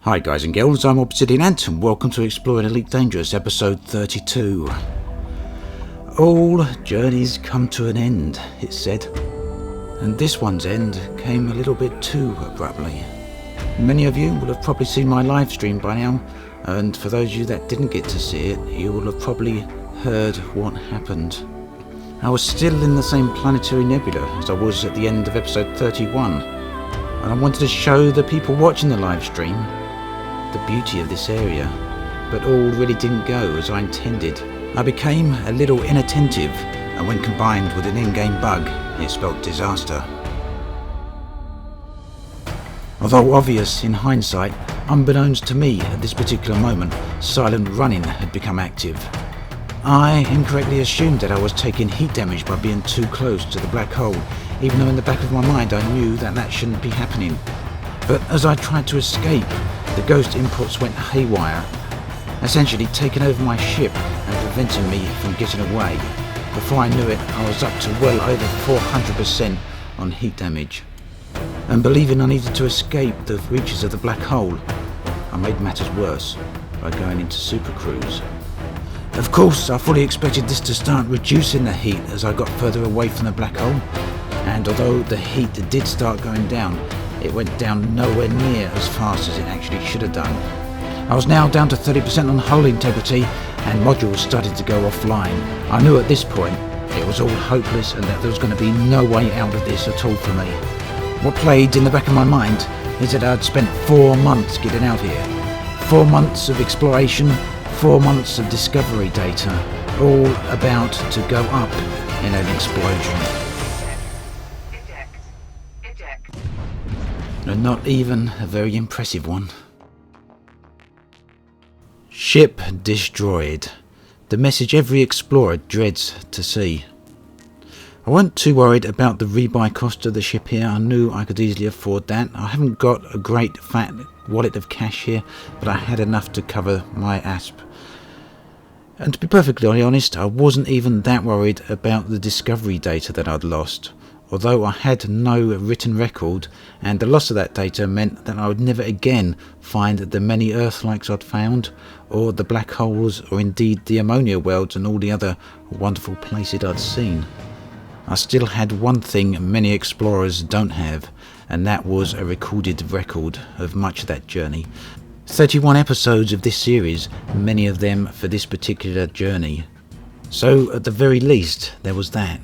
Hi guys and girls, I'm Obsidian Ant and welcome to Exploring Elite Dangerous episode 32. All journeys come to an end, it said, and this one's end came a little bit too abruptly. Many of you will have probably seen my live stream by now, and for those of you that didn't get to see it, you will have probably heard what happened. I was still in the same planetary nebula as I was at the end of episode 31, and I wanted to show the people watching the live stream the beauty of this area, but all really didn't go as I intended. I became a little inattentive, and when combined with an in-game bug, it spelled disaster. Although obvious in hindsight, unbeknownst to me at this particular moment, silent running had become active. I incorrectly assumed that I was taking heat damage by being too close to the black hole, even though in the back of my mind I knew that that shouldn't be happening. But as I tried to escape, the ghost inputs went haywire, essentially taking over my ship and preventing me from getting away. Before I knew it, I was up to well over 400% on heat damage. And believing I needed to escape the reaches of the black hole, I made matters worse by going into supercruise. Of course, I fully expected this to start reducing the heat as I got further away from the black hole, and although the heat did start going down, it went down nowhere near as fast as it actually should have done. I was now down to 30% on hull integrity, and modules started to go offline. I knew at this point it was all hopeless and that there was going to be no way out of this at all for me. What played in the back of my mind is that I'd spent 4 months getting out here. 4 months of exploration, 4 months of discovery data, all about to go up in an explosion. And not even a very impressive one. Ship destroyed. The message every explorer dreads to see. I wasn't too worried about the rebuy cost of the ship here. I knew I could easily afford that. I haven't got a great fat wallet of cash here, but I had enough to cover my ASP. And to be perfectly honest, I wasn't even that worried about the discovery data that I'd lost. Although I had no written record, and the loss of that data meant that I would never again find the many Earth-likes I'd found, or the black holes, or indeed the ammonia worlds and all the other wonderful places I'd seen. I still had one thing many explorers don't have, and that was a recorded record of much of that journey. 31 episodes of this series, many of them for this particular journey. So at the very least, there was that.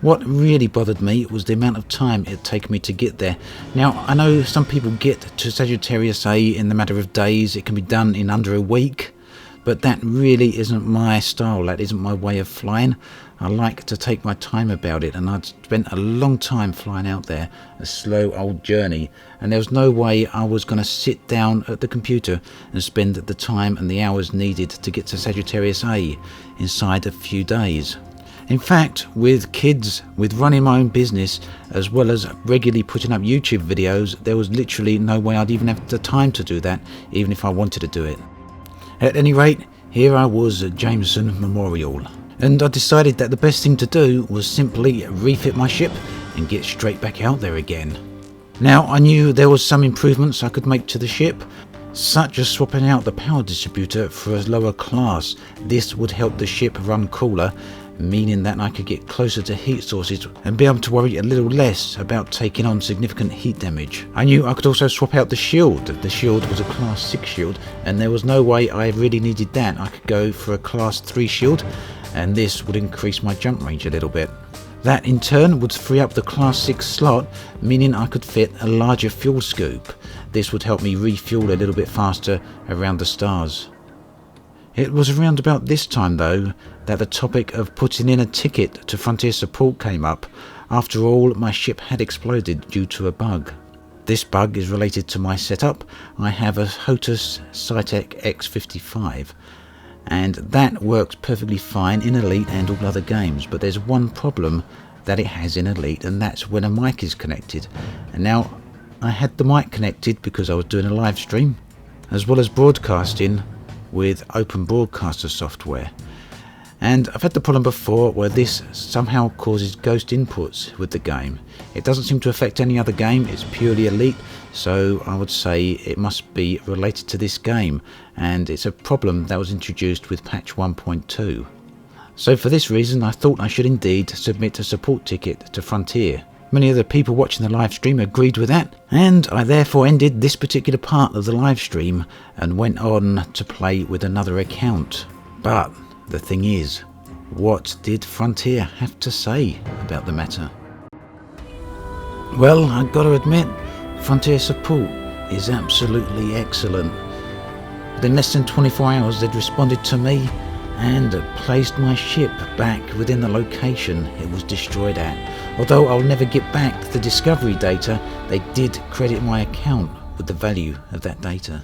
What really bothered me was the amount of time it had taken me to get there. Now, I know some people get to Sagittarius A in the matter of days. It can be done in under a week, but that really isn't my style. That isn't my way of flying. I like to take my time about it, and I'd spent a long time flying out there, a slow old journey, and there was no way I was going to sit down at the computer and spend the time and the hours needed to get to Sagittarius A inside a few days. In fact, with kids, with running my own business, as well as regularly putting up YouTube videos, there was literally no way I'd even have the time to do that, even if I wanted to do it. At any rate, here I was at Jameson Memorial, and I decided that the best thing to do was simply refit my ship and get straight back out there again. Now, I knew there was some improvements I could make to the ship, such as swapping out the power distributor for a lower class. This would help the ship run cooler, meaning that I could get closer to heat sources and be able to worry a little less about taking on significant heat damage. I knew I could also swap out the shield. The shield was a class 6 shield, and there was no way I really needed that. I could go for a class 3 shield, and this would increase my jump range a little bit. That in turn would free up the class 6 slot, meaning I could fit a larger fuel scoop. This would help me refuel a little bit faster around the stars. It was around about this time though that the topic of putting in a ticket to Frontier Support came up. After all, my ship had exploded due to a bug. This bug is related to my setup. I have a HOTUS Cytec X55, and that works perfectly fine in Elite and all other games, but there's one problem that it has in Elite, and that's when a mic is connected. And now I had the mic connected because I was doing a live stream as well as broadcasting with Open Broadcaster software, And I've had the problem before where this somehow causes ghost inputs with the game. It doesn't seem to affect any other game, it's purely Elite, so I would say it must be related to this game, and it's a problem that was introduced with patch 1.2. So for this reason I thought I should indeed submit a support ticket to Frontier. Many of the people watching the live stream agreed with that, and I therefore ended this particular part of the live stream and went on to play with another account. But the thing is, what did Frontier have to say about the matter? Well, I've got to admit, Frontier support is absolutely excellent. Within less than 24 hours they'd responded to me and placed my ship back within the location it was destroyed at. Although I'll never get back the discovery data, they did credit my account with the value of that data.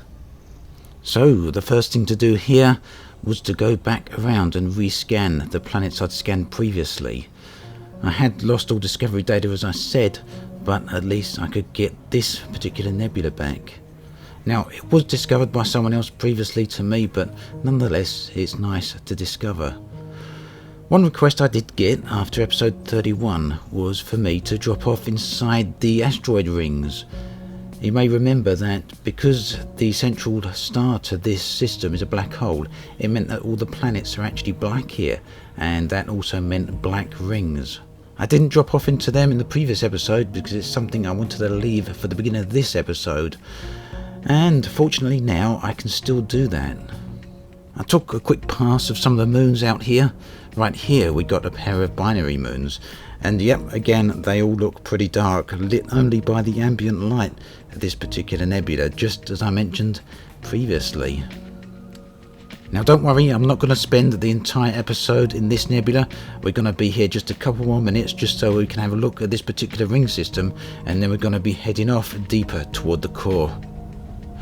So the first thing to do here was to go back around and rescan the planets I'd scanned previously. I had lost all discovery data as I said, but at least I could get this particular nebula back. Now it was discovered by someone else previously to me, but nonetheless it's nice to discover. One request I did get after episode 31 was for me to drop off inside the asteroid rings. You may remember that because the central star to this system is a black hole, it meant that all the planets are actually black here, and that also meant black rings. I didn't drop off into them in the previous episode because it's something I wanted to leave for the beginning of this episode, and fortunately now I can still do that. I took a quick pass of some of the moons out here. Right here we got a pair of binary moons, and yep, again they all look pretty dark, lit only by the ambient light of this particular nebula, just as I mentioned previously. Now don't worry, I'm not going to spend the entire episode in this nebula. We're going to be here just a couple more minutes just so we can have a look at this particular ring system, and then we're going to be heading off deeper toward the core.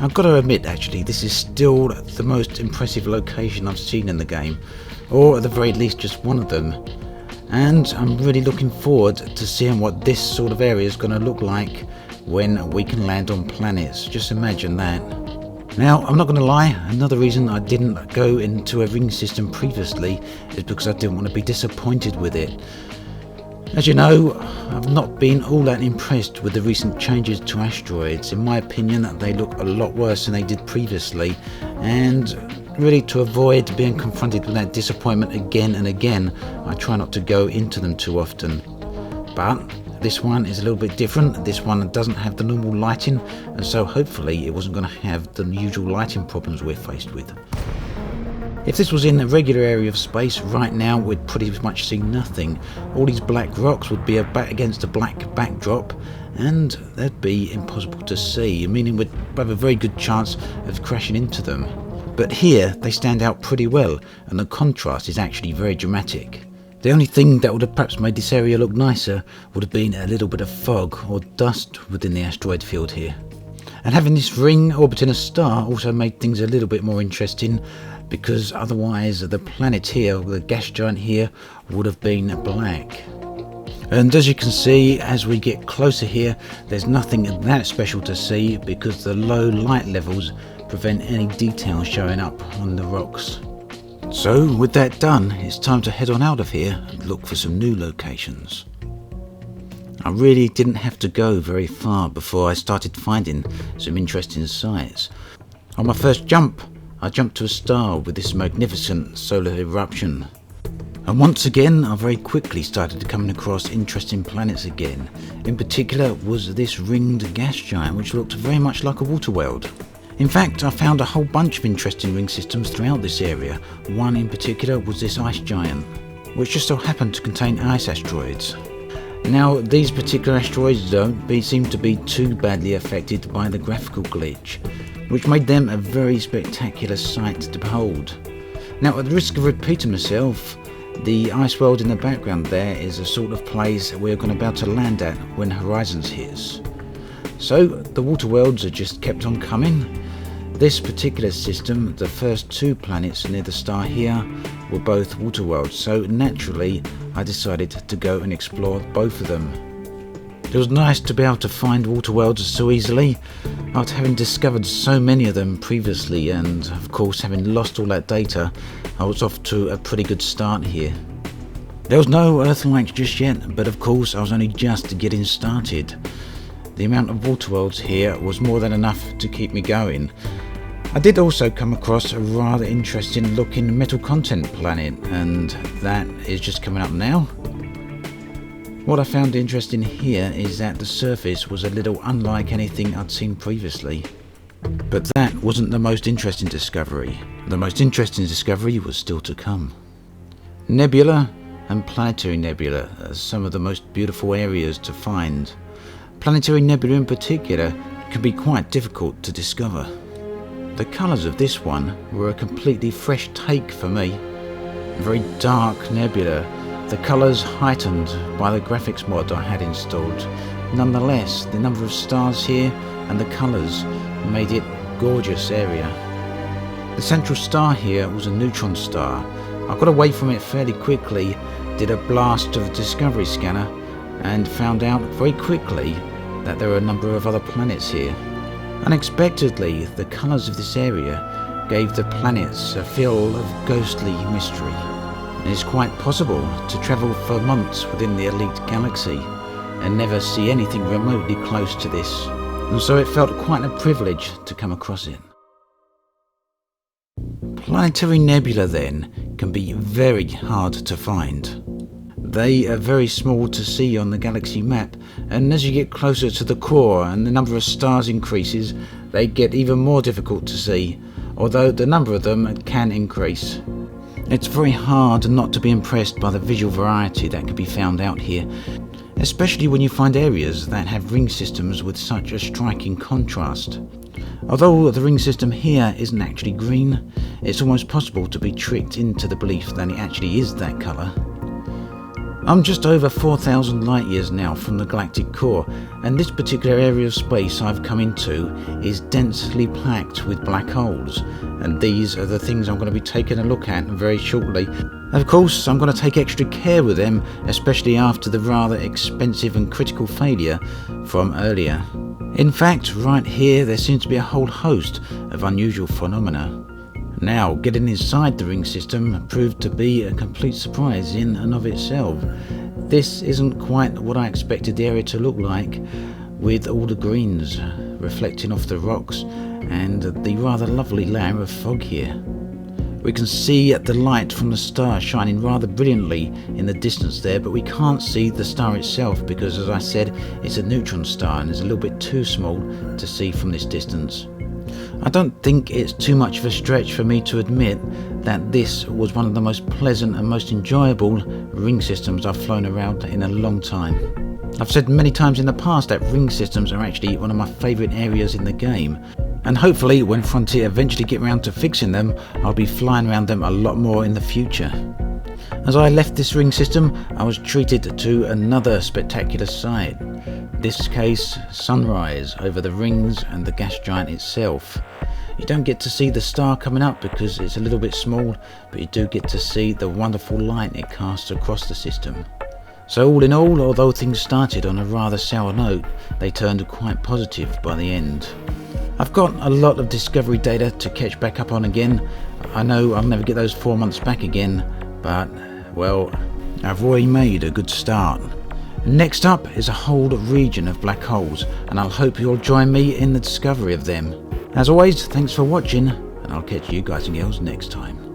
I've got to admit actually, this is still the most impressive location I've seen in the game, or at the very least just one of them. And I'm really looking forward to seeing what this sort of area is going to look like when we can land on planets. Just imagine that. Now, I'm not going to lie, another reason I didn't go into a ring system previously is because I didn't want to be disappointed with it. As you know, I've not been all that impressed with the recent changes to asteroids. In my opinion, they look a lot worse than they did previously, and really to avoid being confronted with that disappointment again and again, I try not to go into them too often. But this one is a little bit different. This one doesn't have the normal lighting, and so hopefully it wasn't going to have the usual lighting problems we're faced with. If this was in a regular area of space, right now we'd pretty much see nothing. All these black rocks would be against a black backdrop, and they'd be impossible to see, meaning we'd have a very good chance of crashing into them. But here they stand out pretty well, and the contrast is actually very dramatic. The only thing that would have perhaps made this area look nicer would have been a little bit of fog or dust within the asteroid field here. And having this ring orbiting a star also made things a little bit more interesting, because otherwise the planet here, the gas giant here, would have been black. And as you can see, as we get closer here, there's nothing that special to see because the low light levels prevent any detail showing up on the rocks. So with that done, it's time to head on out of here and look for some new locations. I really didn't have to go very far before I started finding some interesting sights. On my first jump, I jumped to a star with this magnificent solar eruption. And once again, I very quickly started coming across interesting planets again. In particular was this ringed gas giant, which looked very much like a water world. In fact, I found a whole bunch of interesting ring systems throughout this area. One in particular was this ice giant, which just so happened to contain ice asteroids. Now, these particular asteroids don't seem to be too badly affected by the graphical glitch, which made them a very spectacular sight to behold. Now, at the risk of repeating myself, the ice world in the background there is a sort of place we're going to be able to land at when Horizons hits. So, the water worlds are just kept on coming. This particular system, the first two planets near the star here, were both water worlds, so naturally I decided to go and explore both of them. It was nice to be able to find water worlds so easily, after having discovered so many of them previously, and of course having lost all that data. I was off to a pretty good start here. There was no Earthlights just yet, but of course I was only just getting started. The amount of water worlds here was more than enough to keep me going. I did also come across a rather interesting looking metal content planet, and that is just coming up now. What I found interesting here is that the surface was a little unlike anything I'd seen previously. But that wasn't the most interesting discovery. The most interesting discovery was still to come. Nebula and planetary nebula are some of the most beautiful areas to find. Planetary nebula in particular can be quite difficult to discover. The colours of this one were a completely fresh take for me. A very dark nebula, the colours heightened by the graphics mod I had installed. Nonetheless, the number of stars here and the colours made it a gorgeous area. The central star here was a neutron star. I got away from it fairly quickly, did a blast of the Discovery scanner, and found out very quickly that there were a number of other planets here. Unexpectedly, the colours of this area gave the planets a feel of ghostly mystery. It is quite possible to travel for months within the elite galaxy and never see anything remotely close to this, and so it felt quite a privilege to come across it. Planetary nebula then can be very hard to find. They are very small to see on the galaxy map, and as you get closer to the core and the number of stars increases, they get even more difficult to see, although the number of them can increase. It's very hard not to be impressed by the visual variety that can be found out here, especially when you find areas that have ring systems with such a striking contrast. Although the ring system here isn't actually green, it's almost possible to be tricked into the belief that it actually is that colour. I'm just over 4,000 light years now from the galactic core, and this particular area of space I've come into is densely packed with black holes, and these are the things I'm going to be taking a look at very shortly. Of course, I'm going to take extra care with them, especially after the rather expensive and critical failure from earlier. In fact, right here there seems to be a whole host of unusual phenomena. Now, getting inside the ring system proved to be a complete surprise in and of itself. This isn't quite what I expected the area to look like, with all the greens reflecting off the rocks and the rather lovely layer of fog here. We can see the light from the star shining rather brilliantly in the distance there, but we can't see the star itself because, as I said, it's a neutron star and is a little bit too small to see from this distance. I don't think it's too much of a stretch for me to admit that this was one of the most pleasant and most enjoyable ring systems I've flown around in a long time. I've said many times in the past that ring systems are actually one of my favourite areas in the game, and hopefully when Frontier eventually get around to fixing them, I'll be flying around them a lot more in the future. As I left this ring system, I was treated to another spectacular sight. This case, sunrise over the rings and the gas giant itself. You don't get to see the star coming up because it's a little bit small, but you do get to see the wonderful light it casts across the system. So all in all, although things started on a rather sour note, they turned quite positive by the end. I've got a lot of Discovery data to catch back up on again. I know I'll never get those 4 months back again, but, well, I've already made a good start. Next up is a whole region of black holes, and I'll hope you'll join me in the discovery of them. As always, thanks for watching, and I'll catch you guys and girls next time.